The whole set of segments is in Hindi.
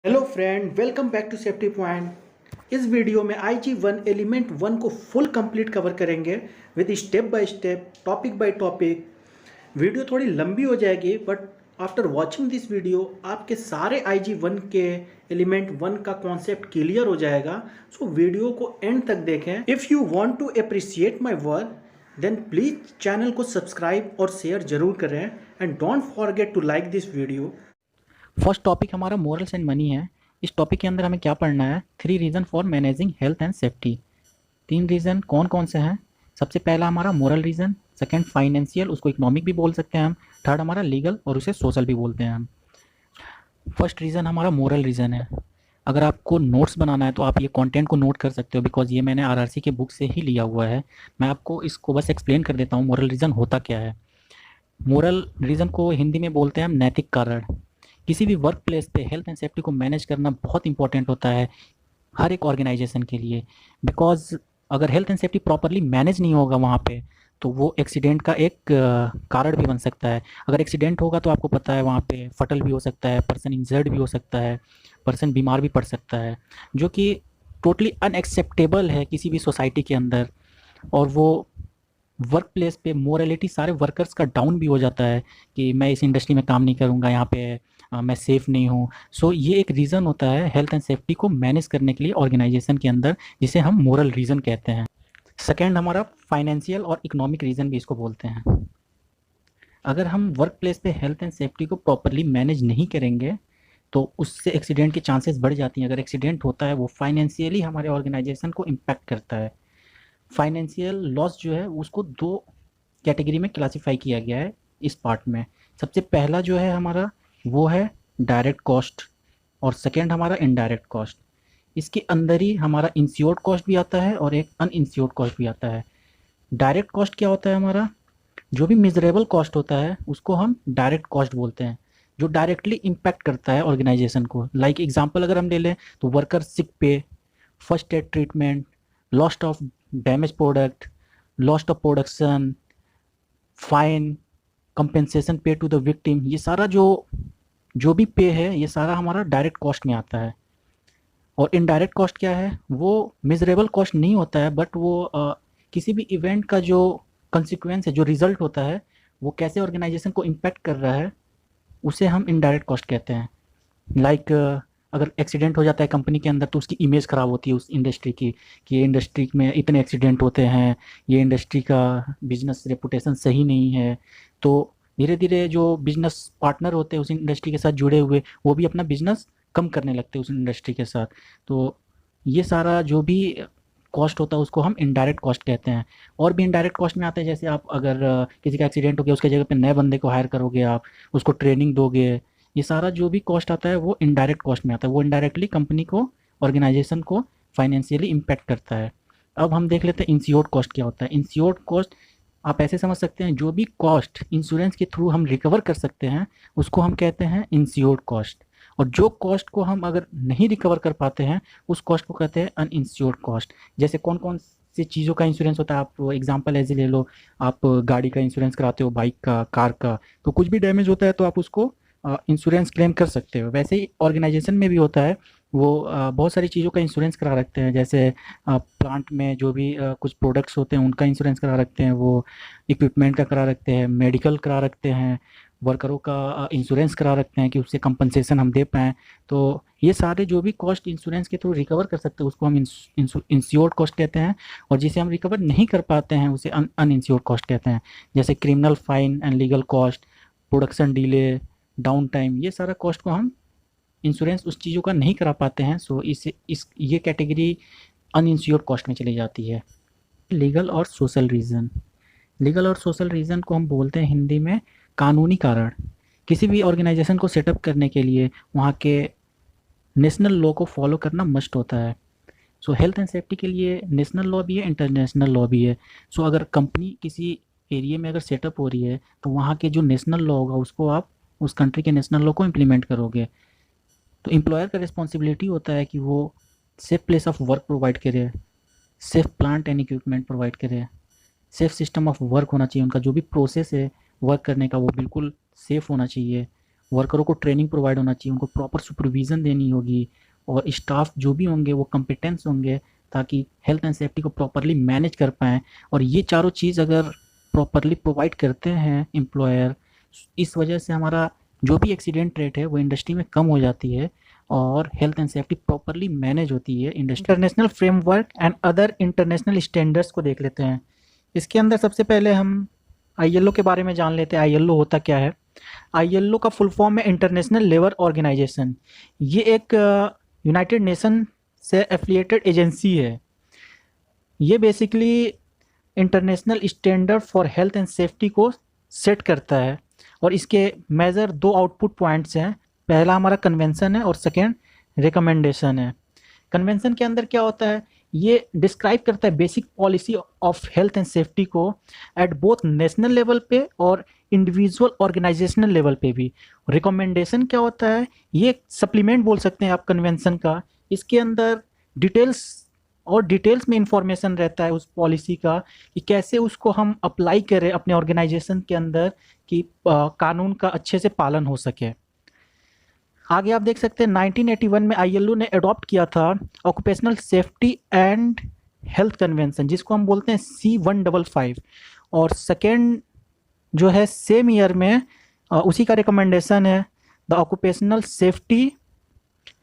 Hello friend, welcome back to safety point. इस वीडियो में IG1 एलिमेंट 1 को फुल कंप्लीट कवर करेंगे with step by step, topic by topic. Video थोड़ी लंबी हो जाएगी but after watching this video आपके सारे IG1 के एलिमेंट 1 का कॉन्सेप्ट क्लियर हो जाएगा। सो वीडियो को एंड तक देखें। If you want to appreciate my work then please channel को सब्सक्राइब और शेयर ज़रूर करें and don't forget to like this video. First topic हमारा मोरल्स एंड मनी है। इस टॉपिक के अंदर हमें क्या पढ़ना है? 3 reason for managing health and safety. 3 reason कौन कौन से हैं? सबसे पहला हमारा मोरल रीज़न, सेकंड फाइनेंशियल, उसको इकोनॉमिक भी बोल सकते हैं हम, थर्ड हमारा लीगल और उसे सोशल भी बोलते हैं हम। फर्स्ट रीज़न हमारा मोरल रीज़न है। अगर आपको नोट्स बनाना है तो आप ये कंटेंट को नोट कर सकते हो, बिकॉज ये मैंने आरआरसी के बुक से ही लिया हुआ है। मैं आपको इसको बस एक्सप्लेन कर देता हूँ मोरल रीज़न होता क्या है। मोरल रीज़न को हिंदी में बोलते हैं हम नैतिक कारण। किसी भी वर्क प्लेस पे हेल्थ एंड सेफ्टी को मैनेज करना बहुत इंपॉर्टेंट होता है हर एक ऑर्गेनाइजेशन के लिए, बिकॉज अगर health and safety properly manage नहीं होगा वहाँ पे तो वो एक्सीडेंट का एक कारण भी बन सकता है। अगर एक्सीडेंट होगा तो आपको पता है वहाँ पे फटल भी हो सकता है, पर्सन इंजर्ड भी हो सकता है, पर्सन बीमार भी पड़ सकता है, जो कि टोटली अनएक्सेप्टेबल है किसी भी सोसाइटी के अंदर। और वो वर्क प्लेस पे मोरालिटी सारे वर्कर्स का डाउन भी हो जाता है कि मैं इस इंडस्ट्री में काम नहीं करूँगा, यहाँ पे मैं सेफ़ नहीं हूँ। सो ये एक रीज़न होता है हेल्थ एंड सेफ्टी को मैनेज करने के लिए ऑर्गेनाइजेशन के अंदर, जिसे हम मोरल रीज़न कहते हैं। सेकेंड हमारा फाइनेंशियल और इकोनॉमिक रीज़न भी इसको बोलते हैं। अगर हम वर्क प्लेस पे हेल्थ एंड सेफ्टी को प्रॉपरली मैनेज नहीं करेंगे तो उससे एक्सीडेंट की चांसेस बढ़ जाती हैं। अगर एक्सीडेंट होता है वो फाइनेंशियली हमारे ऑर्गेनाइजेशन को इम्पैक्ट करता है। फाइनेंशियल लॉस जो है उसको 2 कैटेगरी में क्लासिफाई किया गया है इस पार्ट में। सबसे पहला जो है हमारा वो है डायरेक्ट कॉस्ट और सेकंड हमारा इनडायरेक्ट कॉस्ट। इसके अंदर ही हमारा इंश्योर्ड कॉस्ट भी आता है और एक अनइंश्योर्ड कॉस्ट भी आता है। डायरेक्ट कॉस्ट क्या होता है? हमारा जो भी मिजरेबल कॉस्ट होता है उसको हम डायरेक्ट कॉस्ट बोलते हैं, जो डायरेक्टली इम्पैक्ट करता है ऑर्गेनाइजेशन को। लाइक एग्जांपल अगर हम ले लें तो वर्कर सिक पे, first aid treatment, lost of damage product, lost of production, fine, compensation पे टू द विक्टिम, ये सारा जो जो भी पे है ये सारा हमारा डायरेक्ट कॉस्ट में आता है। और इनडायरेक्ट कॉस्ट क्या है? वो मिजरेबल कॉस्ट नहीं होता है, बट वो किसी भी इवेंट का जो कंसिक्वेंस है, जो रिजल्ट होता है, वो कैसे ऑर्गेनाइजेशन को इम्पैक्ट कर रहा है, उसे हम इनडायरेक्ट कॉस्ट कहते हैं। लाइक अगर एक्सीडेंट हो जाता है कंपनी के अंदर तो उसकी इमेज ख़राब होती है उस इंडस्ट्री की, कि ये इंडस्ट्री में इतने एक्सीडेंट होते हैं, ये इंडस्ट्री का बिजनेस रेपुटेशन सही नहीं है। तो धीरे धीरे जो बिजनेस पार्टनर होते हैं उस इंडस्ट्री के साथ जुड़े हुए, वो भी अपना बिजनेस कम करने लगते हैं उस इंडस्ट्री के साथ। तो ये सारा जो भी कॉस्ट होता है उसको हम इनडायरेक्ट कॉस्ट कहते हैं। और भी इनडायरेक्ट कॉस्ट में आते हैं, जैसे आप अगर किसी का एक्सीडेंट हो गया उसके जगह पे नए बंदे को हायर करोगे, आप उसको ट्रेनिंग दोगे, ये सारा जो भी कॉस्ट आता है वो इनडायरेक्ट कॉस्ट में आता है। वो इनडायरेक्टली कंपनी को, ऑर्गेनाइजेशन को फाइनेंशियली इम्पैक्ट करता है। अब हम देख लेते हैं इंश्योर्ड कॉस्ट क्या होता है। इंश्योर्ड कॉस्ट आप ऐसे समझ सकते हैं, जो भी कॉस्ट इंश्योरेंस के थ्रू हम रिकवर कर सकते हैं उसको हम कहते हैं इंश्योर्ड कॉस्ट। और जो कॉस्ट को हम अगर नहीं रिकवर कर पाते हैं उस कॉस्ट को कहते हैं अनइंश्योर्ड कॉस्ट। जैसे कौन कौन सी चीज़ों का इंश्योरेंस होता है, आप एग्जांपल ऐसे ले लो। आप गाड़ी का इंश्योरेंस कराते हो, बाइक का, कार का, तो कुछ भी डैमेज होता है तो आप उसको इंश्योरेंस क्लेम कर सकते हो। वैसे ही ऑर्गेनाइजेशन में भी होता है, वो बहुत सारी चीज़ों का इंश्योरेंस करा रखते हैं। जैसे प्लांट में जो भी कुछ प्रोडक्ट्स होते हैं उनका इंश्योरेंस करा रखते हैं, वो इक्विपमेंट का करा रखते हैं, मेडिकल करा रखते हैं, वर्करों का इंश्योरेंस करा रखते हैं कि उससे कंपनसेशन हम दे पाएँ। तो ये सारे जो भी कॉस्ट इंश्योरेंस के थ्रू रिकवर कर सकते हैं उसको हम इंश्योर्ड कॉस्ट कहते हैं। और जिसे हम रिकवर नहीं कर पाते हैं उसे अनइंश्योर्ड कॉस्ट कहते हैं। जैसे criminal fine and legal cost, production delay, down time, ये सारा कॉस्ट को हम इंश्योरेंस उस चीज़ों का नहीं करा पाते हैं। सो इस ये कैटेगरी अनइंश्योर्ड कॉस्ट में चली जाती है। लीगल और सोशल रीज़न। लीगल और सोशल रीज़न को हम बोलते हैं हिंदी में कानूनी कारण। किसी भी ऑर्गेनाइजेशन को सेटअप करने के लिए वहाँ के नेशनल लॉ को फॉलो करना मस्ट होता है। सो हेल्थ एंड सेफ्टी के लिए नेशनल लॉ भी है, इंटरनेशनल लॉ भी है। सो अगर कंपनी किसी एरिया में अगर सेटअप हो रही है तो वहाँ के जो नेशनल लॉ होगा उसको आप उस कंट्री के नेशनल लॉ को इम्प्लीमेंट करोगे। तो एम्प्लॉयर का रिस्पॉन्सिबिलिटी होता है कि वो safe place of work provide करे, safe plant and equipment provide करे, सेफ सिस्टम ऑफ वर्क होना चाहिए। उनका जो भी प्रोसेस है वर्क करने का वो बिल्कुल सेफ होना चाहिए। वर्करों को ट्रेनिंग प्रोवाइड होना चाहिए, उनको प्रॉपर सुपरविज़न देनी होगी, और स्टाफ जो भी होंगे वो कॉम्पिटेंस होंगे ताकि हेल्थ एंड सेफ्टी को प्रॉपरली मैनेज कर पाएँ। और ये चारों चीज़ अगर प्रॉपरली प्रोवाइड करते हैं एम्प्लॉयर, इस वजह से हमारा जो भी एक्सीडेंट रेट है वो इंडस्ट्री में कम हो जाती है और health and safety properly manage होती है industry. International framework and other international standards को देख लेते हैं। इसके अंदर सबसे पहले हम आईएलओ के बारे में जान लेते हैं। आईएलओ होता क्या है? आईएलओ का फुल फॉर्म है इंटरनेशनल लेबर ऑर्गेनाइजेशन। ये एक यूनाइटेड नेशन से एफिलिएटेड एजेंसी है। ये basically international standard for health and safety को सेट करता है, और इसके मेजर दो आउटपुट पॉइंट्स हैं। पहला हमारा कन्वेंशन है और सेकेंड रिकमेंडेशन है। कन्वेंशन के अंदर क्या होता है? ये डिस्क्राइब करता है basic policy of health and safety को एट बोथ नेशनल लेवल पे और इंडिविजुअल ऑर्गेनाइजेशनल लेवल पे भी। रिकमेंडेशन क्या होता है? ये सप्लीमेंट बोल सकते हैं आप कन्वेंशन का। इसके अंदर डिटेल्स में इंफॉर्मेशन रहता है उस पॉलिसी का कि कैसे उसको हम अप्लाई करें अपने ऑर्गेनाइजेशन के अंदर कि कानून का अच्छे से पालन हो सके। आगे आप देख सकते हैं 1981 में आईएलओ ने अडॉप्ट किया था occupational safety and health convention, जिसको हम बोलते हैं C155। और सेकेंड जो है सेम ईयर में उसी का रिकमेंडेशन है the occupational safety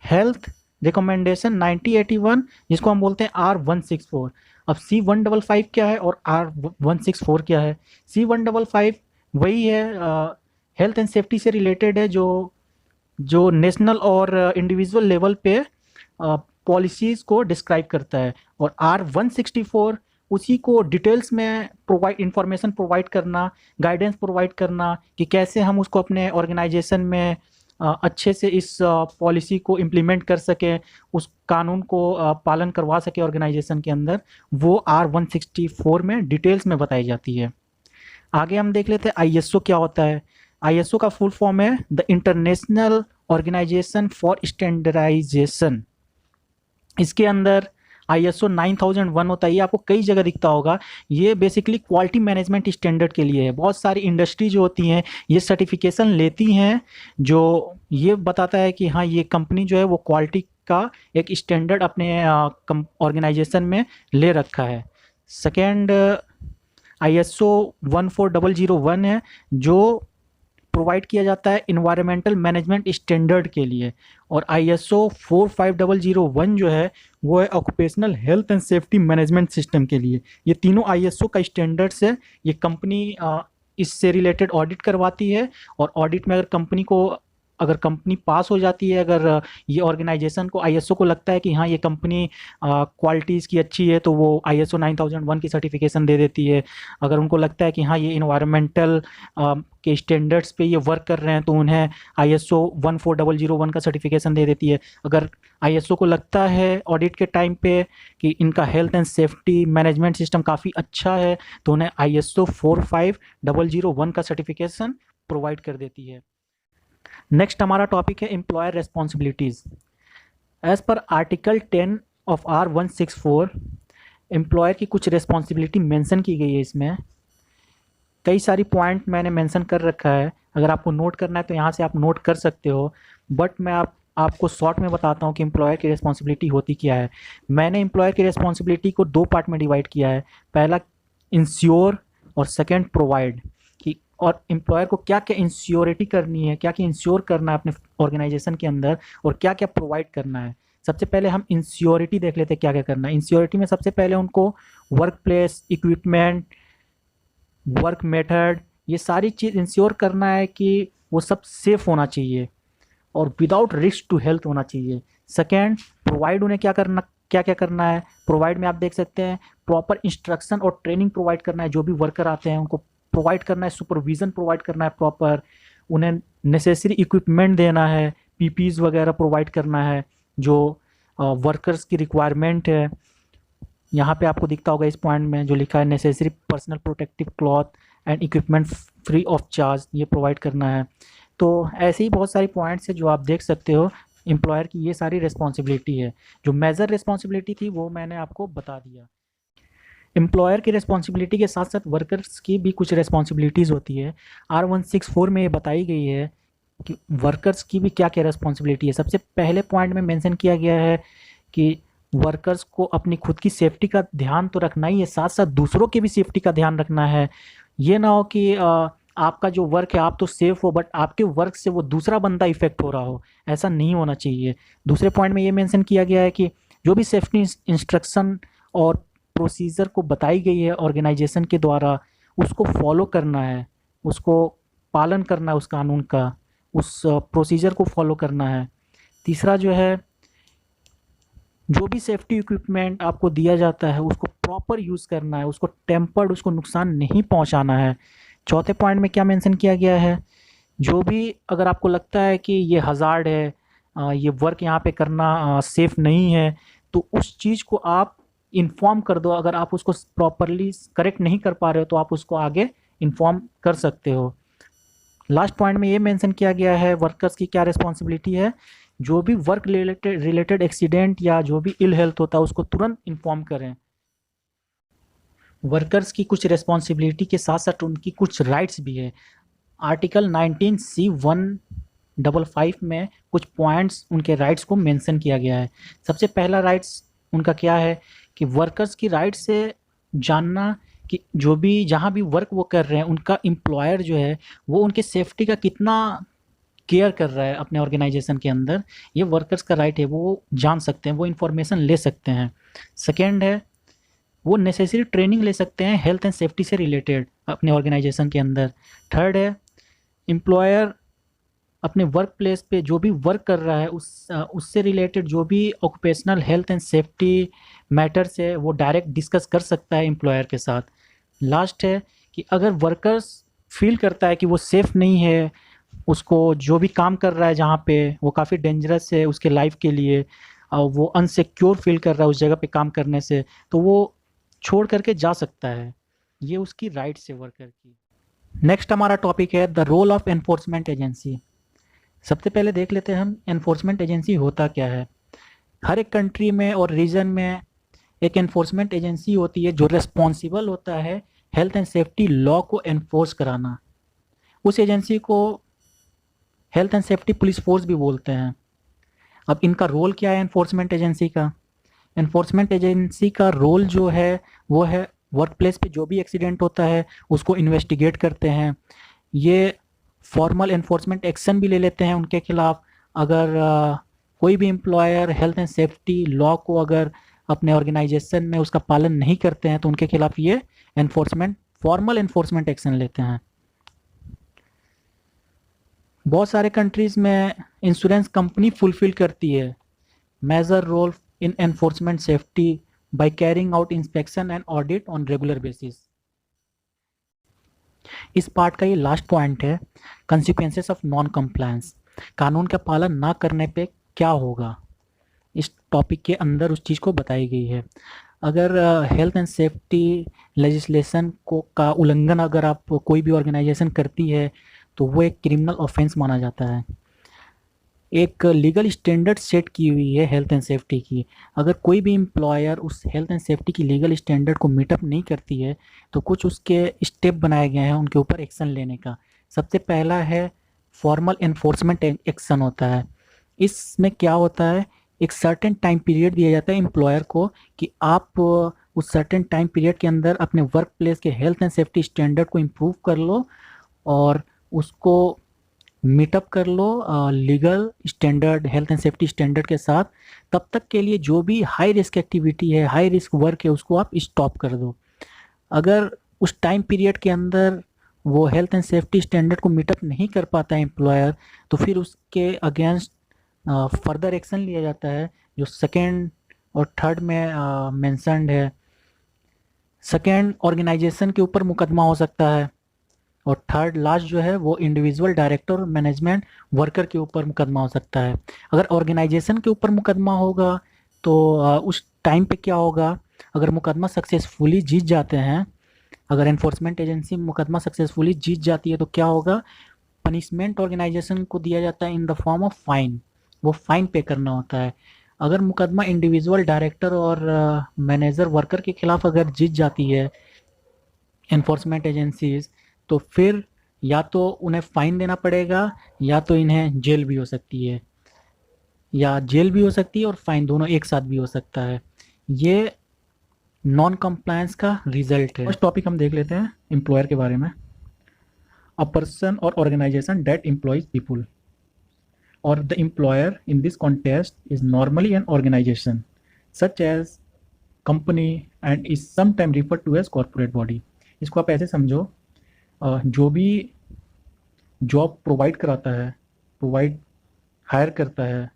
health recommendation 1981, जिसको हम बोलते हैं R164। अब C155 क्या है और R164 क्या है? C155 वही है, हेल्थ एंड सेफ्टी से रिलेटेड है, जो नेशनल और इंडिविजुअल लेवल पे पॉलिसीज़ को डिस्क्राइब करता है। और R164 उसी को डिटेल्स में इंफॉर्मेशन प्रोवाइड करना, गाइडेंस प्रोवाइड करना कि कैसे हम उसको अपने ऑर्गेनाइजेशन में अच्छे से इस पॉलिसी को इम्प्लीमेंट कर सकें, उस कानून को पालन करवा सके ऑर्गेनाइजेशन के अंदर, वो R164 में डिटेल्स में बताई जाती है। आगे हम देख लेते हैं आईएसओ क्या होता है। आईएसओ का फुल फॉर्म है the international organisation for standardisation. इसके अंदर ISO 9001 होता है, ये आपको कई जगह दिखता होगा। ये बेसिकली क्वालिटी मैनेजमेंट स्टैंडर्ड के लिए है। बहुत सारी इंडस्ट्री जो होती हैं ये सर्टिफिकेशन लेती हैं, जो ये बताता है कि हाँ ये कंपनी जो है वो क्वालिटी का एक स्टैंडर्ड अपने ऑर्गेनाइजेशन में ले रखा है। सेकेंड ISO 14001 है, जो प्रोवाइड किया जाता है इन्वायरमेंटल मैनेजमेंट स्टैंडर्ड के लिए। और ISO 45001 जो है वो है occupational health and safety management system के लिए। ये तीनों ISO का स्टैंडर्ड्स है। ये कंपनी इससे रिलेटेड ऑडिट करवाती है, और ऑडिट में अगर कंपनी पास हो जाती है, अगर ये ऑर्गेनाइजेशन को ISO को लगता है कि हाँ ये कंपनी क्वालिटी इसकी अच्छी है, तो वो ISO 9001 की सर्टिफिकेशन दे देती है। अगर उनको लगता है कि हाँ ये इन्वायरमेंटल के स्टैंडर्ड्स पे ये वर्क कर रहे हैं, तो उन्हें ISO 14001 का सर्टिफिकेशन दे देती है। अगर ISO को लगता है ऑडिट के टाइम पे कि इनका health and safety management system काफ़ी अच्छा है, तो उन्हें ISO 45001 का सर्टिफिकेशन प्रोवाइड कर देती है। नेक्स्ट हमारा टॉपिक है employer responsibilities. As per article 10 of R164 employer की कुछ रेस्पॉन्सिबिलिटी मेंशन की गई है। इसमें कई सारी पॉइंट मैंने मेंशन कर रखा है, अगर आपको नोट करना है तो यहाँ से आप नोट कर सकते हो, बट मैं आपको शॉर्ट में बताता हूँ कि एम्प्लॉयर की रेस्पॉन्सिबिलिटी होती क्या है। मैंने एम्प्लॉयर की रेस्पॉन्सिबिलिटी को दो पार्ट में डिवाइड किया है। पहला इंश्योर और सेकेंड प्रोवाइड, और एम्प्लॉयर को क्या क्या इंश्योरिटी करनी है, क्या क्या इंश्योर करना है अपने ऑर्गेनाइजेशन के अंदर, और क्या क्या प्रोवाइड करना है। सबसे पहले हम इंश्योरिटी देख लेते हैं क्या क्या करना है। इंश्योरिटी में सबसे पहले उनको work place, equipment, work method, ये सारी चीज़ इंश्योर करना है कि वो सब सेफ होना चाहिए और विदाउट रिस्क टू हेल्थ होना चाहिए। सेकेंड, प्रोवाइड उन्हें क्या क्या करना है। प्रोवाइड में आप देख सकते हैं प्रॉपर इंस्ट्रक्शन और ट्रेनिंग प्रोवाइड करना है, जो भी वर्कर आते हैं उनको प्रोवाइड करना है, सुपरविज़न प्रोवाइड करना है प्रॉपर, उन्हें नेसेसरी इक्विपमेंट देना है, PPEs वगैरह प्रोवाइड करना है जो वर्कर्स की रिक्वायरमेंट है। यहाँ पे आपको दिखता होगा इस पॉइंट में जो लिखा है necessary personal protective cloth and equipment free of charge, ये प्रोवाइड करना है। तो ऐसे ही बहुत सारी पॉइंट्स है जो आप देख सकते हो। एम्प्लॉयर की ये सारी रिस्पॉन्सिबिलिटी है। जो मेजर रिस्पॉन्सिबिलिटी थी वो मैंने आपको बता दिया। एम्प्लॉयर की रिस्पॉन्सिबिलिटी के साथ साथ वर्कर्स की भी कुछ रिस्पॉन्सिबिलिटीज़ होती है। R164 में ये बताई गई है कि वर्कर्स की भी क्या क्या रिस्पॉन्सिबिलिटी है। सबसे पहले पॉइंट में मेंशन किया गया है कि वर्कर्स को अपनी खुद की सेफ्टी का ध्यान तो रखना ही है, साथ साथ दूसरों की भी सेफ्टी का ध्यान रखना है। ये ना हो कि आपका जो वर्क है आप तो सेफ हो, बट आपके वर्क से वो दूसरा बंदा इफेक्ट हो रहा हो, ऐसा नहीं होना चाहिए। दूसरे पॉइंट में ये मेंशन किया गया है कि जो भी सेफ्टी इंस्ट्रक्शन और प्रोसीजर को बताई गई है ऑर्गेनाइजेशन के द्वारा, उसको फॉलो करना है, उसको पालन करना है उस कानून का, उस प्रोसीजर को फॉलो करना है। तीसरा जो है, जो भी सेफ्टी इक्विपमेंट आपको दिया जाता है उसको प्रॉपर यूज़ करना है, उसको टेम्पर्ड, उसको नुकसान नहीं पहुंचाना है। चौथे पॉइंट में क्या मेंशन किया गया है, जो भी अगर आपको लगता है कि ये हज़ार्ड है, ये वर्क यहाँ पे करना सेफ़ नहीं है, तो उस चीज़ को आप इन्फॉर्म कर दो। अगर आप उसको प्रॉपरली करेक्ट नहीं कर पा रहे हो तो आप उसको आगे इन्फॉर्म कर सकते हो। लास्ट पॉइंट में ये मेंशन किया गया है वर्कर्स की क्या रिस्पॉन्सिबिलिटी है, जो भी वर्क रिलेटेड एक्सीडेंट या जो भी इल हेल्थ होता है उसको तुरंत इन्फॉर्म करें। वर्कर्स की कुछ रिस्पॉन्सिबिलिटी के साथ साथ उनकी कुछ राइट्स भी है। आर्टिकल 19C155 में कुछ पॉइंट्स उनके राइट्स को मेंशन किया गया है। सबसे पहला राइट्स उनका क्या है कि वर्कर्स की राइट से जानना कि जो भी जहाँ भी वर्क वो कर रहे हैं उनका एम्प्लॉयर जो है वो उनके सेफ्टी का कितना केयर कर रहा है अपने ऑर्गेनाइजेशन के अंदर, ये वर्कर्स का राइट है, वो जान सकते हैं, वो इन्फॉर्मेशन ले सकते हैं। सेकेंड है, वो नेसेसरी ट्रेनिंग ले सकते हैं हेल्थ एंड सेफ्टी से रिलेटेड अपने ऑर्गेनाइजेशन के अंदर। थर्ड है, एम्प्लॉयर अपने वर्क प्लेस पे जो भी वर्क कर रहा है उससे रिलेटेड जो भी occupational health and safety matters है वो डायरेक्ट डिस्कस कर सकता है एम्प्लॉयर के साथ। लास्ट है कि अगर वर्कर्स फील करता है कि वो सेफ़ नहीं है, उसको जो भी काम कर रहा है जहाँ पे वो काफ़ी डेंजरस है उसके लाइफ के लिए, और वो अनसिक्योर फील कर रहा है उस जगह पे काम करने से, तो वो छोड़ करके जा सकता है। ये उसकी राइट्स है वर्कर की। नेक्स्ट हमारा टॉपिक है the role of enforcement agency. सबसे पहले देख लेते हैं हम एनफोर्समेंट एजेंसी होता क्या है। हर एक कंट्री में और रीजन में एक एनफोर्समेंट एजेंसी होती है जो रिस्पॉन्सिबल होता है हेल्थ एंड सेफ्टी लॉ को एनफोर्स कराना। उस एजेंसी को health and safety police force भी बोलते हैं। अब इनका रोल क्या है एनफोर्समेंट एजेंसी का? एनफोर्समेंट एजेंसी का रोल जो है वो है वर्क प्लेस पे जो भी एक्सीडेंट होता है उसको इन्वेस्टिगेट करते हैं। ये फॉर्मल एनफोर्समेंट एक्शन भी ले लेते हैं उनके खिलाफ। अगर कोई भी employer health and safety law को अगर अपने ऑर्गेनाइजेशन में उसका पालन नहीं करते हैं तो उनके खिलाफ ये फॉर्मल एनफोर्समेंट एक्शन लेते हैं। बहुत सारे कंट्रीज़ में इंश्योरेंस कंपनी फुलफिल करती है major role in enforcement safety by carrying out inspection and audit on regular basis. इस पार्ट का ये लास्ट पॉइंट है, कंसिक्वेंसेस ऑफ नॉन कंप्लायंस। कानून का पालन ना करने पे क्या होगा, इस टॉपिक के अंदर उस चीज़ को बताई गई है। अगर हेल्थ एंड सेफ्टी लेजिस्लेशन को का उल्लंघन अगर आप कोई भी ऑर्गेनाइजेशन करती है तो वो एक क्रिमिनल ऑफेंस माना जाता है। एक लीगल स्टैंडर्ड सेट की हुई है हेल्थ एंड सेफ्टी की। अगर कोई भी एम्प्लॉयर उस हेल्थ एंड सेफ्टी की लीगल स्टैंडर्ड को मीटअप नहीं करती है तो कुछ उसके स्टेप बनाए गए हैं उनके ऊपर एक्शन लेने का। सबसे पहला है फॉर्मल एनफोर्समेंट एक्शन होता है। इसमें क्या होता है, एक सर्टेन टाइम पीरियड दिया जाता है एम्प्लॉयर को कि आप उस सर्टेन टाइम पीरियड के अंदर अपने वर्क प्लेस के हेल्थ एंड सेफ्टी स्टैंडर्ड को इम्प्रूव कर लो और उसको मीटअप कर लो legal standard health and safety standard के साथ। तब तक के लिए जो भी हाई रिस्क एक्टिविटी है, हाई रिस्क वर्क है, उसको आप स्टॉप कर दो। अगर उस टाइम पीरियड के अंदर वो हेल्थ एंड सेफ्टी स्टैंडर्ड को मीटअप नहीं कर पाता है एम्प्लॉयर, तो फिर उसके अगेंस्ट फर्दर एक्शन लिया जाता है जो सेकेंड और थर्ड में मेंशन्ड है। सेकेंड, ऑर्गेनाइजेशन के ऊपर मुकदमा हो सकता है, और थर्ड लास्ट जो है वो इंडिविजुअल डायरेक्टर और मैनेजमेंट वर्कर के ऊपर मुकदमा हो सकता है। अगर ऑर्गेनाइजेशन के ऊपर मुकदमा होगा तो उस टाइम पे क्या होगा, अगर मुकदमा सक्सेसफुली जीत जाते हैं, अगर एनफोर्समेंट एजेंसी मुकदमा सक्सेसफुली जीत जाती है तो क्या होगा, पनिशमेंट ऑर्गेनाइजेशन को दिया जाता है in the form of fine. वो फाइन पे करना होता है। अगर मुकदमा इंडिविजुअल डायरेक्टर और मैनेजर वर्कर के खिलाफ अगर जीत जाती है एनफोर्समेंट एजेंसीज, तो फिर या तो उन्हें फ़ाइन देना पड़ेगा या तो इन्हें जेल भी हो सकती है, या जेल भी हो सकती है और फाइन दोनों एक साथ भी हो सकता है। ये नॉन कंप्लायंस का रिजल्ट है। फर्स्ट टॉपिक हम देख लेते हैं एम्प्लॉयर के बारे में। A person or organisation that employs people और the employer in this context is normally an organisation such as company and is sometime refer to as corporate body. इसको आप ऐसे समझो, जो भी जॉब प्रोवाइड कराता है, प्रोवाइड हायर करता है,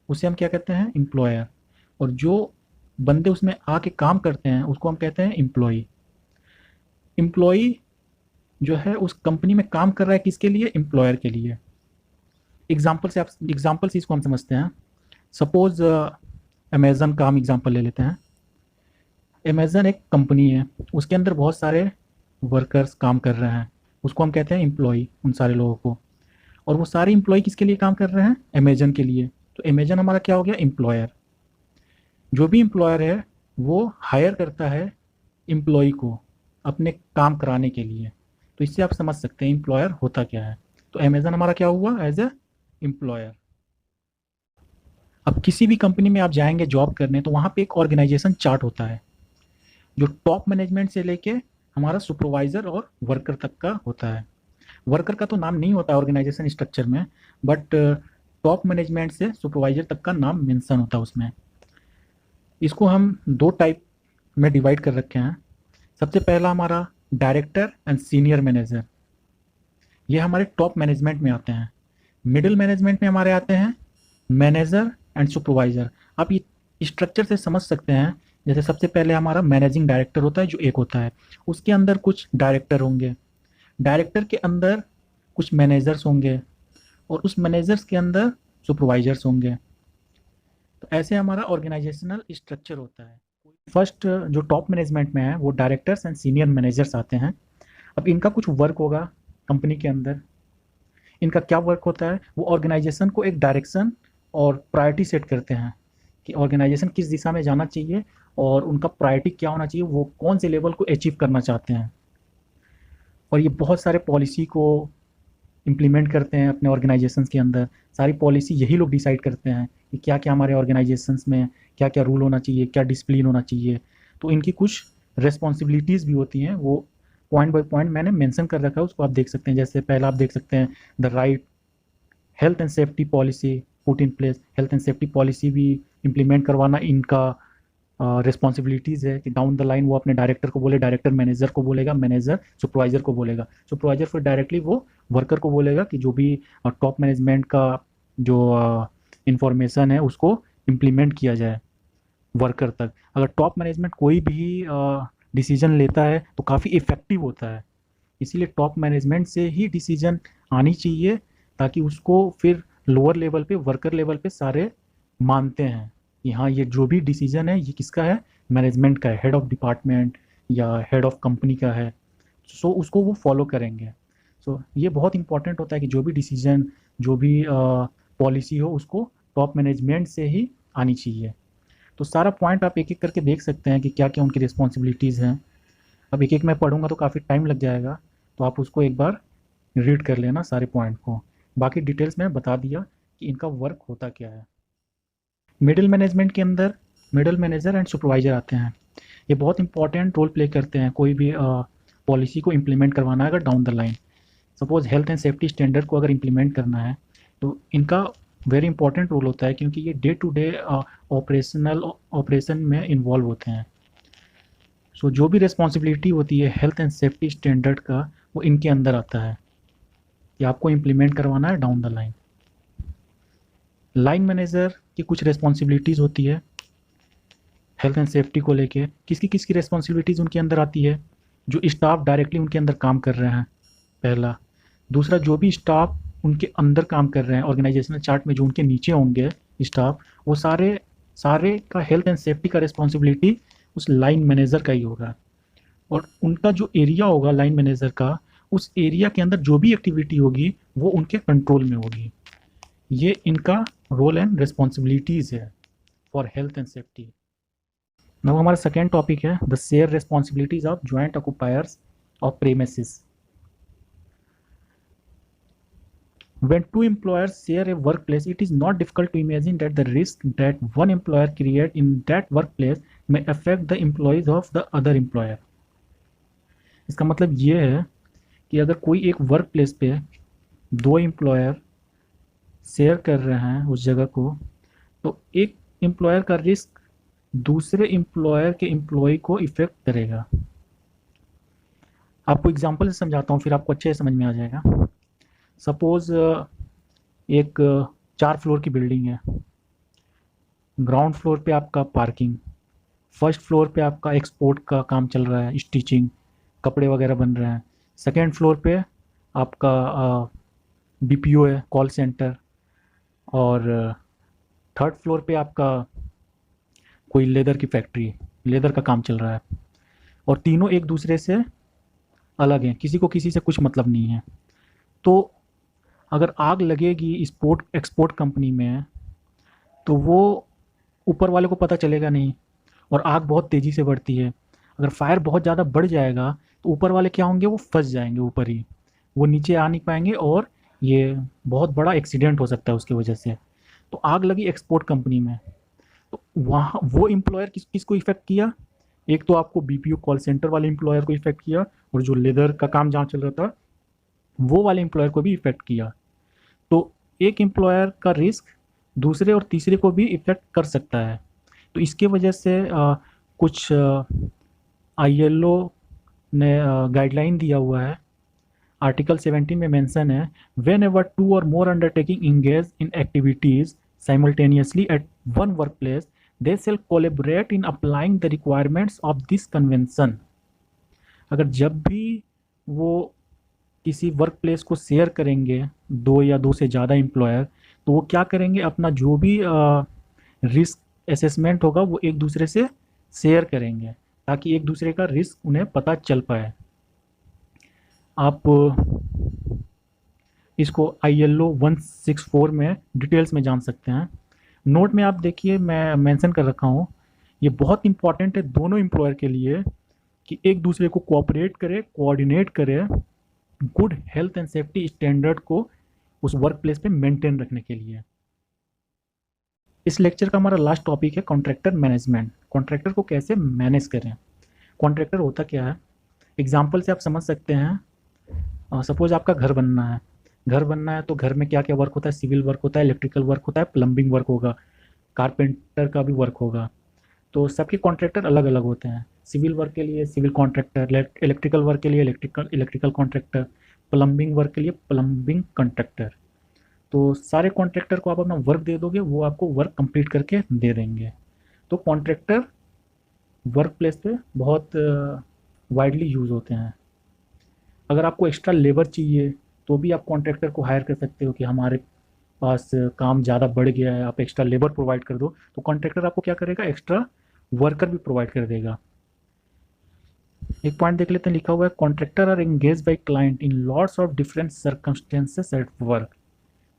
उसे हम क्या कहते हैं, एम्प्लॉयर। और जो बंदे उसमें आके काम करते हैं उसको हम कहते हैं एम्प्लॉई। एम्प्लॉई जो है उस कंपनी में काम कर रहा है किसके लिए, एम्प्लॉयर के लिए। एग्जाम्पल से इसको हम समझते हैं। सपोज अमेज़न का हम एग्जाम्पल ले लेते हैं। अमेज़न एक कंपनी है, उसके अंदर बहुत सारे वर्कर्स काम कर रहे हैं, उसको हम कहते हैं एम्प्लॉई, उन सारे लोगों को। और वो सारे एम्प्लॉय किसके लिए काम कर रहे हैं, अमेज़न के लिए। तो अमेज़न हमारा क्या हो गया, एम्प्लॉयर। जो भी एम्प्लॉयर है वो हायर करता है एम्प्लॉय को अपने काम कराने के लिए। तो इससे आप समझ सकते हैं एम्प्लॉयर होता क्या है। तो अमेज़न हमारा क्या हुआ, एज ए एम्प्लॉयर। अब किसी भी कंपनी में आप जाएंगे जॉब करने तो वहाँ पे एक ऑर्गेनाइजेशन चार्ट होता है, जो टॉप मैनेजमेंट से लेके हमारा सुपरवाइज़र और वर्कर तक का होता है। वर्कर का तो नाम नहीं होता है ऑर्गेनाइजेशन स्ट्रक्चर में, बट टॉप मैनेजमेंट से सुपरवाइज़र तक का नाम मेंशन होता है उसमें। इसको हम दो टाइप में डिवाइड कर रखे हैं। सबसे पहला हमारा डायरेक्टर एंड सीनियर मैनेजर, ये हमारे टॉप मैनेजमेंट में आते हैं। मिडिल मैनेजमेंट में हमारे आते हैं मैनेजर एंड सुपरवाइज़र। आप ये स्ट्रक्चर से समझ सकते हैं, जैसे सबसे पहले हमारा मैनेजिंग डायरेक्टर होता है जो एक होता है, उसके अंदर कुछ डायरेक्टर होंगे, डायरेक्टर के अंदर कुछ मैनेजर्स होंगे और उस मैनेजर्स के अंदर सुपरवाइजर्स होंगे। तो ऐसे हमारा ऑर्गेनाइजेशनल स्ट्रक्चर होता है। फर्स्ट जो टॉप मैनेजमेंट में है वो डायरेक्टर्स एंड सीनियर मैनेजर्स आते हैं। अब इनका कुछ वर्क होगा कंपनी के अंदर। इनका क्या वर्क होता है, वो ऑर्गेनाइजेशन को एक डायरेक्शन और प्रायोरिटी सेट करते हैं कि ऑर्गेनाइजेशन किस दिशा में जाना चाहिए और उनका प्रायोरिटी क्या होना चाहिए, वो कौन से लेवल को अचीव करना चाहते हैं। और ये बहुत सारे पॉलिसी को इम्प्लीमेंट करते हैं अपने ऑर्गेनाइजेशंस के अंदर। सारी पॉलिसी यही लोग डिसाइड करते हैं कि क्या क्या हमारे ऑर्गेनाइजेशंस में क्या क्या रूल होना चाहिए, क्या डिसिप्लिन होना चाहिए। तो इनकी कुछ रिस्पॉन्सिबिलिटीज़ भी होती हैं, वो पॉइंट बाय पॉइंट मैंने मेंशन कर रखा है, उसको आप देख सकते हैं। जैसे पहला आप देख सकते हैं the right health and safety policy put in place. Health and safety policy भी इम्प्लीमेंट करवाना इनका रिस्पॉन्सिबिलिटीज़ है कि डाउन द लाइन वो अपने डायरेक्टर को बोले, डायरेक्टर मैनेजर को बोलेगा, मैनेजर सुपरवाइजर को बोलेगा, सुपरवाइजर फिर डायरेक्टली वो वर्कर को बोलेगा कि जो भी टॉप मैनेजमेंट का जो इंफॉर्मेशन है उसको इम्प्लीमेंट किया जाए वर्कर तक। अगर टॉप मैनेजमेंट कोई भी डिसीजन लेता है तो काफ़ी इफ़ेक्टिव होता है, इसीलिए टॉप मैनेजमेंट से ही डिसीजन आनी चाहिए ताकि उसको फिर लोअर लेवल पे, वर्कर लेवल पे सारे मानते हैं कि हाँ ये जो भी डिसीजन है ये किसका है, मैनेजमेंट का है, हेड ऑफ डिपार्टमेंट या हेड ऑफ कंपनी का है। सो उसको वो फॉलो करेंगे। सो ये बहुत इंपॉर्टेंट होता है कि जो भी डिसीजन, जो भी पॉलिसी हो उसको टॉप मैनेजमेंट से ही आनी चाहिए। तो सारा पॉइंट आप एक एक करके देख सकते हैं कि क्या क्या उनकी रिस्पॉन्सिबिलिटीज़ हैं। अब एक एक मैं पढ़ूंगा तो काफ़ी टाइम लग जाएगा, तो आप उसको एक बार रीड कर लेना सारे पॉइंट को। बाकी डिटेल्स में बता दिया कि इनका वर्क होता क्या है। मिडिल मैनेजमेंट के अंदर मिडिल मैनेजर एंड सुपरवाइजर आते हैं। ये बहुत इंपॉर्टेंट रोल प्ले करते हैं कोई भी पॉलिसी को इम्प्लीमेंट करवाना है अगर down the line. Suppose health and safety standard को अगर इम्प्लीमेंट करना है तो इनका वेरी इंपॉर्टेंट रोल होता है, क्योंकि ये डे टू डे ऑपरेशन में इन्वॉल्व होते हैं। सो जो भी रिस्पॉन्सिबिलिटी होती है हेल्थ एंड सेफ्टी स्टैंडर्ड का, वो इनके अंदर आता है कि आपको इम्प्लीमेंट करवाना है down the line. Line manager की कुछ रिस्पॉन्सिबिलिटीज़ होती है हेल्थ एंड सेफ्टी को लेके। किसकी किसकी रिस्पॉन्सिबिलिटीज़ उनके अंदर आती है, जो स्टाफ डायरेक्टली उनके अंदर काम कर रहे हैं, पहला। दूसरा, जो भी स्टाफ उनके अंदर काम कर रहे हैं ऑर्गेनाइजेशनल चार्ट में जो उनके नीचे होंगे स्टाफ, वो सारे सारे का हेल्थ एंड सेफ्टी का रिस्पॉन्सिबिलिटी उस लाइन मैनेजर का ही होगा। और उनका जो एरिया होगा लाइन मैनेजर का, उस एरिया के अंदर जो भी एक्टिविटी होगी वो उनके कंट्रोल में होगी। ये इनका रोल एंड रिस्पॉन्सिबिलिटीज़ है for health and safety. Now हमारा सेकेंड टॉपिक है the share responsibilities of joint occupiers of premises. When two employers share a workplace, it is not difficult to imagine that the risk that one employer create in that workplace may affect the employees of the other employer. इसका मतलब ये है कि अगर कोई एक वर्क प्लेस पे दो एम्प्लॉयर शेयर कर रहे हैं उस जगह को, तो एक एम्प्लॉयर का रिस्क दूसरे एम्प्लॉयर के एम्प्लॉय को इफेक्ट करेगा। आपको एग्जांपल से समझाता हूँ, फिर आपको अच्छे से समझ में आ जाएगा। सपोज एक 4 फ्लोर की बिल्डिंग है। ग्राउंड फ्लोर पे आपका पार्किंग, फर्स्ट फ्लोर पे आपका एक्सपोर्ट का काम चल रहा है, स्टिचिंग, कपड़े वगैरह बन रहे हैं। सेकेंड फ्लोर पे आपका बीपीओ है, कॉल सेंटर। और थर्ड फ्लोर पे आपका कोई लेदर की फैक्ट्री, लेदर का काम चल रहा है। और तीनों एक दूसरे से अलग हैं, किसी को किसी से कुछ मतलब नहीं है। तो अगर आग लगेगी एक्सपोर्ट कंपनी में, तो वो ऊपर वाले को पता चलेगा नहीं, और आग बहुत तेज़ी से बढ़ती है। अगर फायर बहुत ज़्यादा बढ़ जाएगा तो ऊपर वाले क्या होंगे, वो फंस जाएंगे ऊपर ही, वो नीचे आ नहीं पाएंगे, और ये बहुत बड़ा एक्सीडेंट हो सकता है उसकी वजह से। तो आग लगी एक्सपोर्ट कंपनी में, तो वहाँ वो एम्प्लॉयर किसको इफेक्ट किया? एक तो आपको बीपीओ कॉल सेंटर वाले एम्प्लॉयर को इफेक्ट किया, और जो लेदर का काम जहाँ चल रहा था वो वाले एम्प्लॉयर को भी इफेक्ट किया। तो एक एम्प्लॉयर का रिस्क दूसरे और तीसरे को भी इफेक्ट कर सकता है। तो इसके वजह से कुछ आईएलओ ने गाइडलाइन दिया हुआ है, आर्टिकल 17 में मेंशन है, when ever two or more undertakings engage in activities simultaneously at one workplace, they shall collaborate in applying the requirements of this convention. अगर जब भी वो किसी वर्क प्लेस को शेयर करेंगे, दो या दो से ज़्यादा एम्प्लॉयर, तो वो क्या करेंगे, अपना जो भी रिस्क असेसमेंट होगा वो एक दूसरे से शेयर करेंगे, ताकि एक दूसरे का रिस्क उन्हें पता चल पाए। आप इसको ILO 164 में डिटेल्स में जान सकते हैं। नोट में आप देखिए, मैं मेंशन कर रखा हूँ, ये बहुत इंपॉर्टेंट है दोनों एम्प्लॉयर के लिए कि एक दूसरे को कोऑपरेट करे, कोऑर्डिनेट करे, good health and safety standard को उस वर्क प्लेस पे मेंटेन रखने के लिए। इस लेक्चर का हमारा लास्ट टॉपिक है कॉन्ट्रैक्टर मैनेजमेंट। कॉन्ट्रैक्टर को कैसे मैनेज करें, कॉन्ट्रैक्टर होता क्या है, एग्जाम्पल से आप समझ सकते हैं। सपोज आपका घर बनना है, घर बनना है तो घर में क्या क्या वर्क होता है, सिविल वर्क होता है, इलेक्ट्रिकल वर्क होता है, प्लम्बिंग वर्क होगा, कारपेंटर का भी वर्क होगा। तो सबके कॉन्ट्रैक्टर अलग अलग होते हैं। सिविल वर्क के लिए सिविल कॉन्ट्रैक्टर, इलेक्ट्रिकल वर्क के लिए इलेक्ट्रिकल कॉन्ट्रैक्टर, प्लम्बिंग वर्क के लिए प्लम्बिंग कॉन्ट्रैक्टर। तो सारे कॉन्ट्रैक्टर को आप अपना वर्क दे दोगे, वो आपको वर्क कंप्लीट करके दे देंगे। तो कॉन्ट्रैक्टर वर्क प्लेस पे बहुत वाइडली यूज़ होते हैं। अगर आपको एक्स्ट्रा लेबर चाहिए तो भी आप कॉन्ट्रैक्टर को हायर कर सकते हो कि हमारे पास काम ज़्यादा बढ़ गया है, आप एक्स्ट्रा लेबर प्रोवाइड कर दो, तो कॉन्ट्रैक्टर आपको क्या करेगा, एक्स्ट्रा वर्कर भी प्रोवाइड कर देगा। एक पॉइंट देख लेते हैं, लिखा हुआ है contractor are engage by client in lots of different circumstances at work.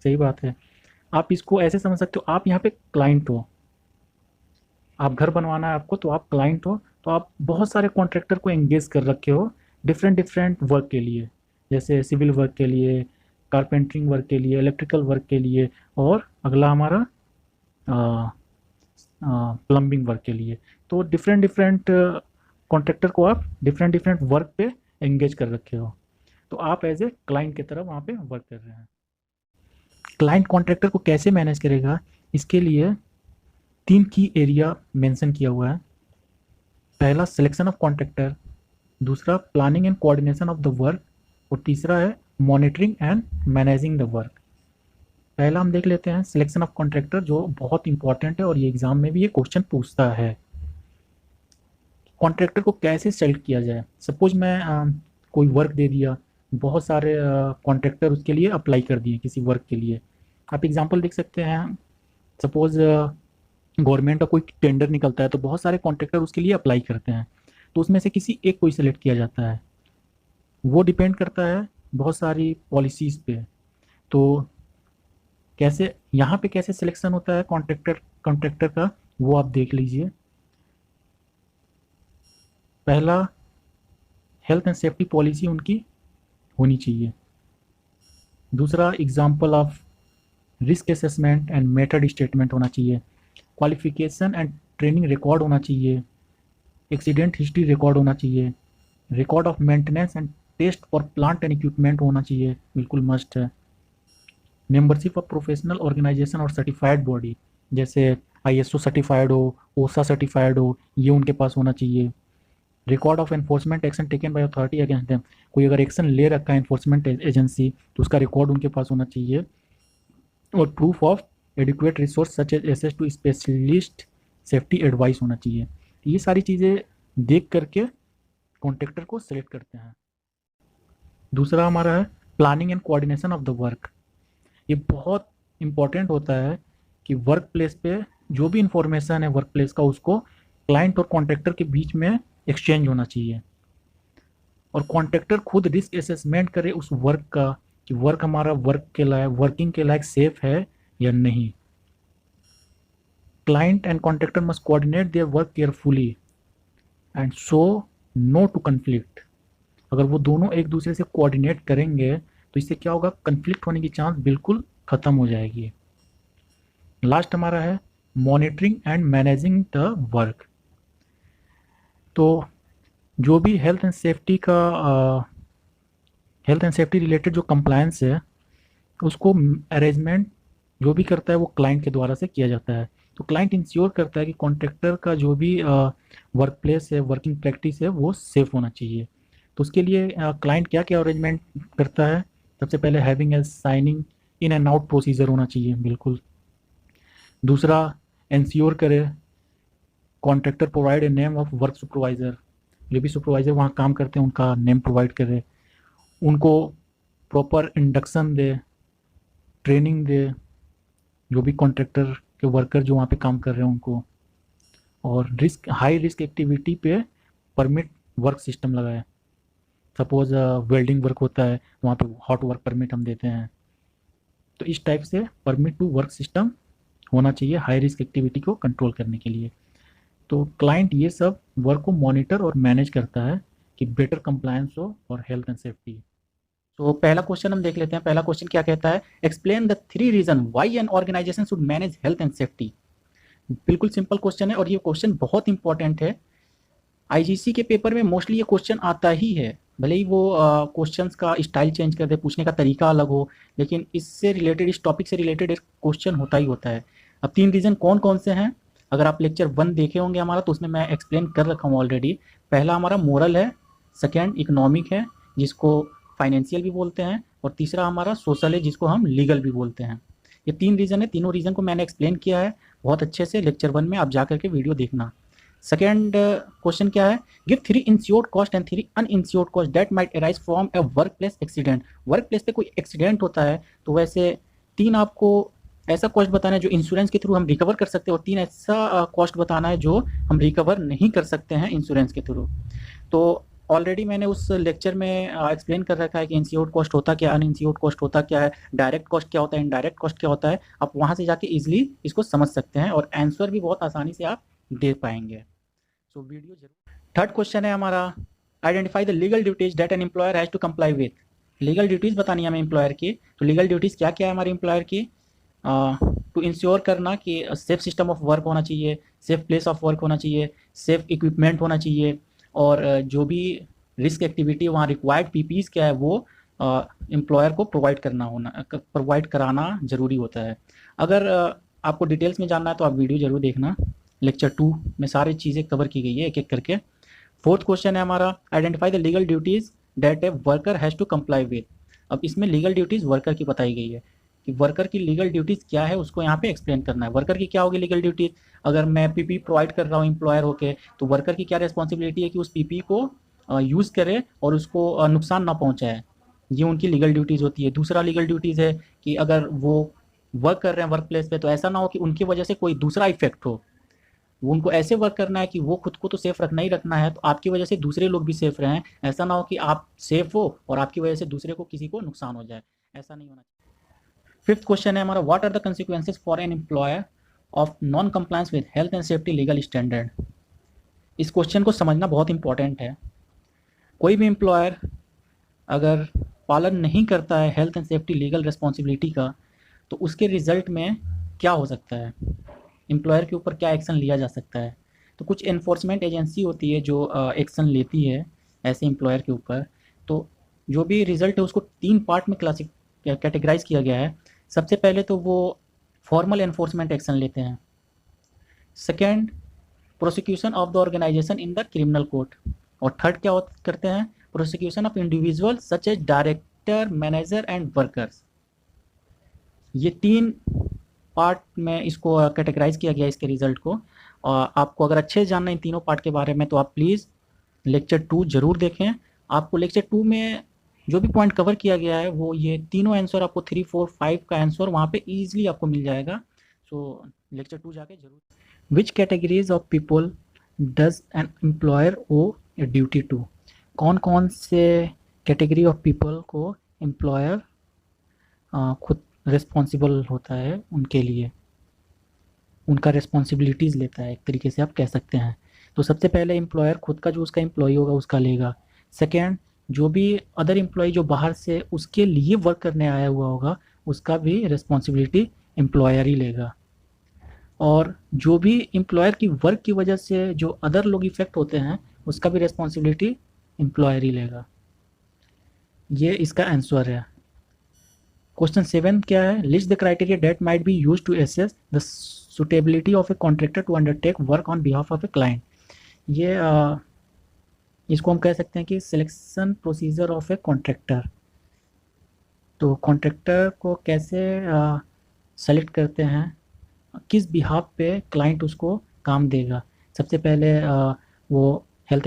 सही बात है, आप इसको ऐसे समझ सकते हो, आप यहाँ पे क्लाइंट हो, आप घर बनवाना है आपको, तो आप क्लाइंट हो, तो आप बहुत सारे कॉन्ट्रैक्टर को एंगेज कर रखे हो डिफरेंट डिफरेंट वर्क के लिए, जैसे सिविल वर्क के लिए, कारपेंटरिंग वर्क के लिए, इलेक्ट्रिकल वर्क के लिए, और अगला हमारा प्लम्बिंग वर्क के लिए। तो डिफरेंट डिफरेंट कॉन्ट्रैक्टर को आप डिफरेंट डिफरेंट वर्क पे एंगेज कर रखे हो, तो आप एज ए क्लाइंट की तरह वहाँ पे वर्क कर रहे हैं। क्लाइंट कॉन्ट्रैक्टर को कैसे मैनेज करेगा, इसके लिए 3 की एरिया मेंशन किया हुआ है। पहला सिलेक्शन ऑफ कॉन्ट्रैक्टर, दूसरा planning and coordination of the work, और तीसरा है monitoring and managing the work. पहला हम देख लेते हैं सिलेक्शन ऑफ कॉन्ट्रैक्टर, जो बहुत इंपॉर्टेंट है और ये एग्जाम में भी ये क्वेश्चन पूछता है। कॉन्ट्रैक्टर को कैसे सेलेक्ट किया जाए। सपोज मैं कोई वर्क दे दिया, बहुत सारे कॉन्ट्रैक्टर उसके लिए अप्लाई कर दिए किसी वर्क के लिए। आप एग्जांपल देख सकते हैं, सपोज गवर्नमेंट का कोई टेंडर निकलता है तो बहुत सारे कॉन्ट्रैक्टर उसके लिए अप्लाई करते हैं, तो उसमें से किसी एक को ही सिलेक्ट किया जाता है। वो डिपेंड करता है बहुत सारी पॉलिसीज़ पे। तो कैसे यहाँ पे कैसे सिलेक्शन होता है कॉन्ट्रैक्टर का, वो आप देख लीजिए। पहला, हेल्थ एंड सेफ्टी पॉलिसी उनकी होनी चाहिए। दूसरा example of risk assessment and method statement होना चाहिए। क्वालिफिकेशन एंड ट्रेनिंग रिकॉर्ड होना चाहिए। एक्सीडेंट हिस्ट्री रिकॉर्ड होना चाहिए। Record of maintenance and test for plant and equipment होना चाहिए, बिल्कुल मस्ट है। Membership of professional organisation or certified body, जैसे आईएसओ सर्टिफाइड हो, ओसा सर्टिफाइड हो, ये उनके पास होना चाहिए। Record of enforcement action taken by authority against them, कोई अगर एक्शन ले रखा है एनफोर्समेंट एजेंसी तो उसका रिकॉर्ड उनके पास होना चाहिए। और proof of adequate resource such as access to specialist safety advice होना चाहिए। ये सारी चीज़ें देख करके कॉन्ट्रैक्टर को सेलेक्ट करते हैं। दूसरा हमारा है planning and coordination of the work. ये बहुत इंपॉर्टेंट होता है कि वर्क प्लेस पे जो भी इंफॉर्मेशन है वर्क प्लेस का, उसको क्लाइंट और कॉन्ट्रैक्टर के बीच में एक्सचेंज होना चाहिए। और कॉन्ट्रैक्टर खुद रिस्क असेसमेंट करे उस वर्क का कि वर्क हमारा वर्किंग के लायक सेफ है या नहीं। Client and contractor must coordinate their work carefully and show no to conflict. अगर वो दोनों एक दूसरे से कोऑर्डिनेट करेंगे तो इससे क्या होगा, कन्फ्लिक्ट होने की चांस बिल्कुल ख़त्म हो जाएगी। लास्ट हमारा है monitoring and managing the work. तो जो भी हेल्थ एंड सेफ्टी रिलेटेड जो कंप्लायंस है उसको अरेंजमेंट जो भी करता है वो क्लाइंट के द्वारा से किया जाता है। तो क्लाइंट इंश्योर करता है कि कॉन्ट्रैक्टर का जो भी वर्क प्लेस है, वर्किंग प्रैक्टिस है, वो सेफ होना चाहिए। तो उसके लिए क्लाइंट क्या क्या अरेंजमेंट करता है, सबसे पहले having a signing in and out procedure होना चाहिए, बिल्कुल। दूसरा, इंश्योर करे contractor provide a name of work supervisor, जो भी सुपरवाइज़र वहाँ काम करते हैं उनका नेम प्रोवाइड करे, उनको प्रॉपर इंडक्शन दे, ट्रेनिंग दे, जो भी कॉन्ट्रैक्टर के वर्कर जो वहाँ पे काम कर रहे हैं उनको। और हाई रिस्क एक्टिविटी पे परमिट वर्क सिस्टम लगाए। सपोज वेल्डिंग वर्क होता है तो वहाँ पे हॉट वर्क परमिट हम देते हैं। तो इस टाइप से परमिट टू वर्क सिस्टम होना चाहिए हाई रिस्क एक्टिविटी को कंट्रोल करने के लिए। तो क्लाइंट ये सब वर्क को मॉनिटर और मैनेज करता है कि बेटर कंप्लायंस हो और हेल्थ एंड सेफ्टी। तो पहला क्वेश्चन हम देख लेते हैं। पहला क्वेश्चन क्या कहता है, explain the 3 reason why an organisation should manage health and safety. बिल्कुल सिंपल क्वेश्चन है और ये क्वेश्चन बहुत इंपॉर्टेंट है। आईजीसी के पेपर में मोस्टली ये क्वेश्चन आता ही है, भले ही वो क्वेश्चंस का स्टाइल चेंज कर दे, पूछने का तरीका अलग हो, लेकिन इससे रिलेटेड, इस टॉपिक से रिलेटेड एक क्वेश्चन होता ही होता है। अब 3 रीज़न कौन कौन से हैं, अगर आप लेक्चर 1 देखे होंगे हमारा तो उसमें मैं एक्सप्लेन कर रखा हूँ ऑलरेडी। पहला हमारा मोरल है, सेकेंड इकोनॉमिक है जिसको फाइनेंशियल भी बोलते हैं, और तीसरा हमारा सोशल है जिसको हम लीगल भी बोलते हैं। ये 3 रीज़न है, तीनों रीज़न को मैंने एक्सप्लेन किया है बहुत अच्छे से लेक्चर 1 में, आप जा करके वीडियो देखना। सेकेंड क्वेश्चन क्या है, give 3 insured cost and 3 uninsured cost that might arise from A work place accident. Work place पे कोई एक्सीडेंट होता है तो वैसे 3 आपको ऐसा कॉस्ट बताना है जो इंश्योरेंस के थ्रू हम रिकवर कर सकते हैं, और 3 ऐसा कॉस्ट बताना है जो हम रिकवर नहीं कर सकते हैं इंश्योरेंस के थ्रू। तो ऑलरेडी मैंने उस लेक्चर में एक्सप्लेन कर रखा है कि इंश्योर्ड कॉस्ट होता क्या, अनइंश्योर्ड कॉस्ट होता क्या है, डायरेक्ट कॉस्ट क्या होता है, इनडायरेक्ट कॉस्ट क्या होता है। आप वहाँ से जाके इजीली इसको समझ सकते हैं और आंसर भी बहुत आसानी से आप दे पाएंगे। सो वीडियो जरूर। थर्ड क्वेश्चन है हमारा, identify the legal duties that an employer has to comply with. Legal duties बतानी है हमें एम्प्लॉयर की। तो लीगल ड्यूटीज क्या क्या है हमारे एम्प्लॉयर की, टू इंश्योर करना कि सेफ सिस्टम ऑफ वर्क होना चाहिए, सेफ प्लेस ऑफ वर्क होना चाहिए, सेफ इक्विपमेंट होना चाहिए, और जो भी रिस्क एक्टिविटी वहाँ रिक्वायर्ड पीपीज क्या है वो एम्प्लॉयर को प्रोवाइड कराना ज़रूरी होता है। अगर आपको डिटेल्स में जानना है तो आप वीडियो ज़रूर देखना, लेक्चर 2 में सारी चीज़ें कवर की गई है एक एक करके। फोर्थ क्वेश्चन है हमारा, identify the legal duties that a worker has to comply with. अब इसमें लीगल ड्यूटीज़ वर्कर की बताई गई है कि वर्कर की लीगल ड्यूटीज़ क्या है, उसको यहाँ पे एक्सप्लेन करना है। वर्कर की क्या होगी लीगल ड्यूटीज़, अगर मैं पीपी प्रोवाइड कर रहा हूँ एम्प्लॉयर होके, तो वर्कर की क्या रिस्पॉन्सिबिलिटी है कि उस पीपी को यूज़ करे और उसको नुकसान ना पहुँचाए, ये उनकी लीगल ड्यूटीज़ होती है। दूसरा लीगल ड्यूटीज़ है कि अगर वो वर्क कर रहे हैं वर्क प्लेस पे तो ऐसा ना हो कि उनकी वजह से कोई दूसरा इफेक्ट हो, वो उनको ऐसे वर्क करना है कि वो खुद को तो सेफ रखना ही रखना है, तो आपकी वजह से दूसरे लोग भी सेफ रहें। ऐसा ना हो कि आप सेफ हो और आपकी वजह से दूसरे को किसी को नुकसान हो जाए, ऐसा नहीं होना चाहिए। फिफ्थ क्वेश्चन है हमारा, what are the consequences for an employer of non compliance with health and safety legal standard. इस क्वेश्चन को समझना बहुत इंपॉर्टेंट है। कोई भी एम्प्लॉयर अगर पालन नहीं करता है health and safety legal responsibility का, तो उसके रिजल्ट में क्या हो सकता है, एम्प्लॉयर के ऊपर क्या एक्शन लिया जा सकता है। तो कुछ एनफोर्समेंट एजेंसी होती है जो एक्शन लेती है ऐसे एम्प्लॉयर के ऊपर। तो जो भी रिजल्ट है उसको 3 पार्ट में कैटेगराइज किया गया है। सबसे पहले तो वो फॉर्मल एनफोर्समेंट एक्शन लेते हैं। Second, prosecution of the organisation in the criminal court. और थर्ड क्या करते हैं, prosecution of individual such as director, manager and workers. ये 3 पार्ट में इसको कैटेगराइज किया गया इसके रिजल्ट को। और आपको अगर अच्छे से जानना है इन तीनों पार्ट के बारे में तो आप प्लीज़ लेक्चर 2 ज़रूर देखें। आपको लेक्चर 2 में जो भी पॉइंट कवर किया गया है वो ये तीनों आंसर आपको 3, 4, 5 का आंसर वहाँ पे ईजिली आपको मिल जाएगा। सो लेक्चर 2 जाके जरूर। Which categories of people does an employer owe a duty to. कौन कौन से कैटेगरी ऑफ पीपल को एम्प्लॉयर खुद रिस्पॉन्सिबल होता है उनके लिए, उनका रिस्पॉन्सिबिलिटीज़ लेता है, एक तरीके से आप कह सकते हैं। तो सबसे पहले एम्प्लॉयर खुद का जो उसका एम्प्लॉय होगा उसका लेगा। सेकेंड, जो भी अदर एम्प्लॉय जो बाहर से उसके लिए वर्क करने आया हुआ होगा उसका भी रिस्पॉन्सिबिलिटी एम्प्लॉयर ही लेगा। और जो भी एम्प्लॉयर की वर्क की वजह से जो अदर लोग इफ़ेक्ट होते हैं उसका भी रिस्पॉन्सिबिलिटी एम्प्लॉयर ही लेगा। ये इसका आंसर है। क्वेश्चन 7 क्या है, list the criteria that might be use to assess the suitability of a contractor to undertake work on behalf of a client. ये इसको हम कह सकते हैं कि selection procedure of a contractor. तो कॉन्ट्रैक्टर को कैसे सेलेक्ट करते हैं, किस बिहाफ पे क्लाइंट उसको काम देगा। सबसे पहले वो health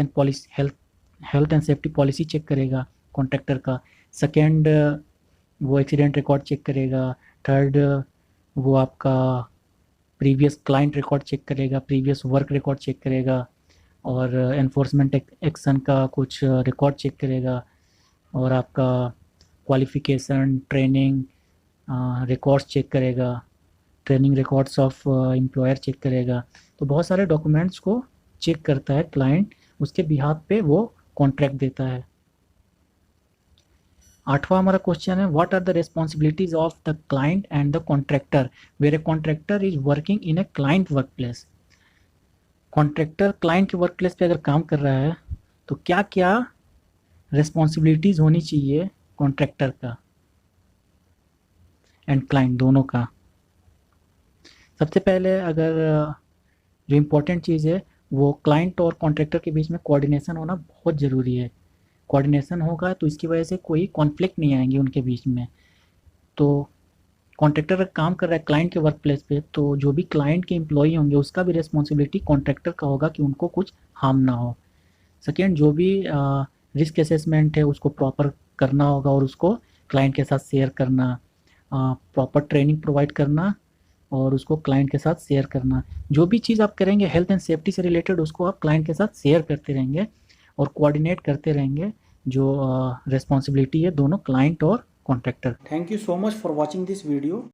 and safety policy check करेगा कॉन्ट्रैक्टर का। सेकेंड, वो एक्सीडेंट रिकॉर्ड चेक करेगा। थर्ड, वो आपका प्रीवियस क्लाइंट रिकॉर्ड चेक करेगा, प्रीवियस वर्क रिकॉर्ड चेक करेगा, और एनफोर्समेंट एक्शन का कुछ रिकॉर्ड चेक करेगा, और आपका क्वालिफ़िकेशन, ट्रेनिंग रिकॉर्ड्स चेक करेगा, training records of employer check करेगा। तो बहुत सारे डॉक्यूमेंट्स को चेक करता है क्लाइंट, उसके बिहाफ पे वो कॉन्ट्रैक्ट देता है। 8वां हमारा क्वेश्चन है, what are the responsibilities of the client and the contractor where a contractor is working in a client work place. Contractor client के वर्क प्लेस पे अगर काम कर रहा है तो क्या क्या रिस्पॉन्सिबिलिटीज होनी चाहिए कॉन्ट्रैक्टर का एंड क्लाइंट दोनों का। सबसे पहले अगर जो इम्पोर्टेंट चीज़ है वो क्लाइंट और कॉन्ट्रैक्टर के बीच में कोऑर्डिनेशन होना बहुत ज़रूरी है। कोऑर्डिनेशन होगा तो इसकी वजह से कोई कॉन्फ्लिक्ट नहीं आएंगे उनके बीच में। तो कॉन्ट्रैक्टर अगर काम कर रहा है क्लाइंट के वर्क प्लेस पे तो जो भी क्लाइंट के एम्प्लॉई होंगे उसका भी रिस्पॉन्सिबिलिटी कॉन्ट्रैक्टर का होगा कि उनको कुछ हार्म ना हो। सेकेंड, जो भी रिस्क असेसमेंट है उसको प्रॉपर करना होगा और उसको क्लाइंट के साथ शेयर करना, प्रॉपर ट्रेनिंग प्रोवाइड करना और उसको क्लाइंट के साथ शेयर करना। जो भी चीज़ आप करेंगे हेल्थ एंड सेफ्टी से रिलेटेड उसको आप क्लाइंट के साथ शेयर करते रहेंगे और कोऑर्डिनेट करते रहेंगे। जो रिस्पॉन्सिबिलिटी है दोनों क्लाइंट और contractor. Thank you so much for watching this video.